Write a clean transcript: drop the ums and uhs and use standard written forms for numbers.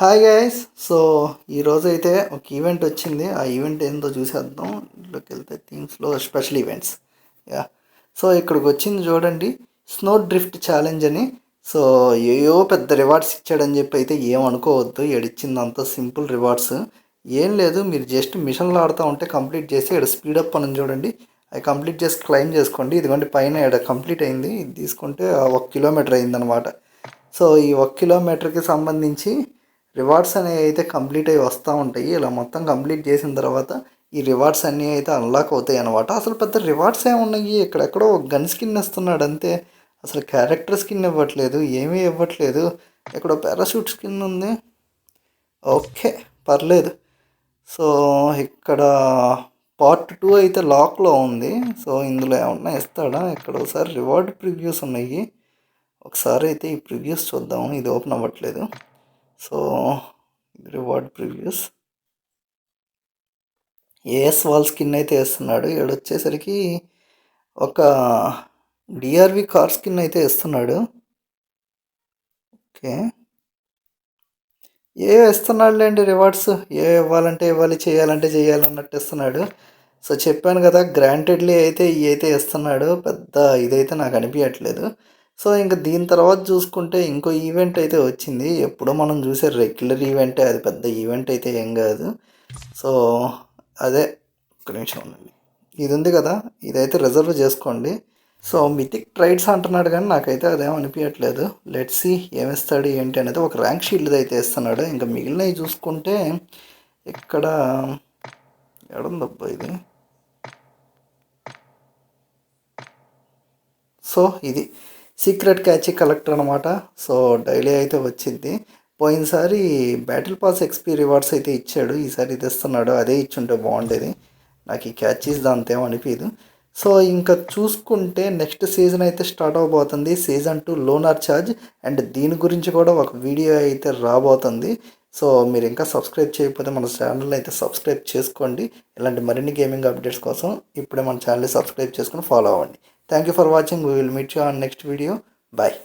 Hi guys. So ఈరోజు అయితే ఒక ఈవెంట్ వచ్చింది. ఆ ఈవెంట్ ఏందో చూసేద్దాం. ఇంట్లోకి వెళ్తే థీమ్స్లో స్పెషల్ ఈవెంట్స్. యా. సో ఇక్కడికి వచ్చింది చూడండి, స్నో డ్రిఫ్ట్ ఛాలెంజ్ అని. సో ఏయో పెద్ద రివార్డ్స్ ఇచ్చాడని చెప్పి అయితే ఏమనుకోవద్దు. ఏడిచ్చింది అంత సింపుల్ రివార్డ్స్ ఏం లేదు. మీరు జస్ట్ మిషన్లు ఆడుతూ ఉంటే కంప్లీట్ చేసి ఇక్కడ స్పీడప్ అని చూడండి, అది కంప్లీట్ చేసి క్లైమ్ చేసుకోండి. ఇదిగోండి పైన ఇక్కడ కంప్లీట్ అయింది. ఇది తీసుకుంటే 1 కిలోమీటర్ అయిందనమాట. సో ఈ 1 కిలోమీటర్కి సంబంధించి రివార్డ్స్ అనేవి అయితే కంప్లీట్ అయ్యి వస్తూ ఉంటాయి. ఇలా మొత్తం కంప్లీట్ చేసిన తర్వాత ఈ రివార్డ్స్ అన్నీ అయితే అన్లాక్ అవుతాయి అనమాట. అసలు పెద్ద రివార్డ్స్ ఏమున్నాయి, ఇక్కడెక్కడో గన్ స్కిన్ ఇస్తున్నాడు అంతే. అసలు క్యారెక్టర్ స్కిన్ ఇవ్వట్లేదు, ఏమీ ఇవ్వట్లేదు. ఇక్కడ పారాషూట్ స్కిన్ ఉంది, ఓకే పర్లేదు. సో ఇక్కడ పార్ట్ 2 అయితే లాక్లో ఉంది. సో ఇందులో ఏమన్నా ఇస్తాడా? ఇక్కడ ఒకసారి రివార్డ్ ప్రివ్యూస్ ఉన్నాయి, ఒకసారి అయితే ఈ ప్రివ్యూస్ చూద్దాం. ఇది ఓపెన్ అవ్వట్లేదు. So reward previews AS Val skin అయితే వేస్తున్నాడు. ఇక్కడ వచ్చేసరికి ఒక డిఆర్వి కార్ స్కిన్ అయితే ఇస్తున్నాడు. ఓకే, ఏ ఇస్తున్నాడులేండి రివార్డ్స్. ఏ ఇవ్వాలంటే ఇవ్వాలి, చేయాలంటే చేయాలన్నట్టు ఇస్తున్నాడు. సో చెప్పాను కదా, గ్రాంటెడ్లీ అయితే ఇవి అయితే ఇస్తున్నాడు. పెద్ద ఇదైతే నాకు అనిపించట్లేదు. సో ఇంకా దీని తర్వాత చూసుకుంటే ఇంకో ఈవెంట్ అయితే వచ్చింది. ఎప్పుడో మనం చూసే రెగ్యులర్ ఈవెంటే, అది పెద్ద ఈవెంట్ అయితే ఏం కాదు. సో అదే, ఒక నిమిషం ఉండండి. ఇది ఉంది కదా, ఇదైతే రిజర్వ్ చేసుకోండి. సో మిథిక్ ట్రైడ్స్ అంటున్నాడు కానీ నాకైతే అదేం అనిపించట్లేదు. లెట్స్ సి ఏమిస్తాడు ఏంటి అనేది. ఒక ర్యాంక్ షీల్డ్ అయితే ఇస్తున్నాడు. ఇంకా మిగిలినవి చూసుకుంటే ఇక్కడ ఎడుందబ్బా ఇది. సో ఇది సీక్రెట్ క్యాచీ కలెక్టర్ అనమాట. సో డైలీ అయితే వచ్చింది. పోయినసారి బ్యాటిల్ పాస్ ఎక్స్పీ రివార్డ్స్ అయితే ఇచ్చాడు, ఈసారి ఇది ఇస్తున్నాడు. అదే ఇచ్చుంటే బాగుండేది. నాకు ఈ క్యాచీస్ దాంతో ఏం అనిపించదు. సో ఇంకా చూసుకుంటే నెక్స్ట్ సీజన్ అయితే స్టార్ట్ అవబోతుంది, సీజన్ 2 లోనార్ ఛార్జ్. అండ్ దీని గురించి కూడా ఒక వీడియో అయితే రాబోతుంది. సో మీరు ఇంకా సబ్స్క్రైబ్ చేయకపోతే మన ఛానల్ అయితే సబ్స్క్రైబ్ చేసుకోండి. ఇలాంటి మరిన్ని గేమింగ్ అప్డేట్స్ కోసం ఇప్పుడే మన ఛానల్ని సబ్స్క్రైబ్ చేసుకుని ఫాలో అవ్వండి. Thank you for watching. We will meet you on next video. Bye.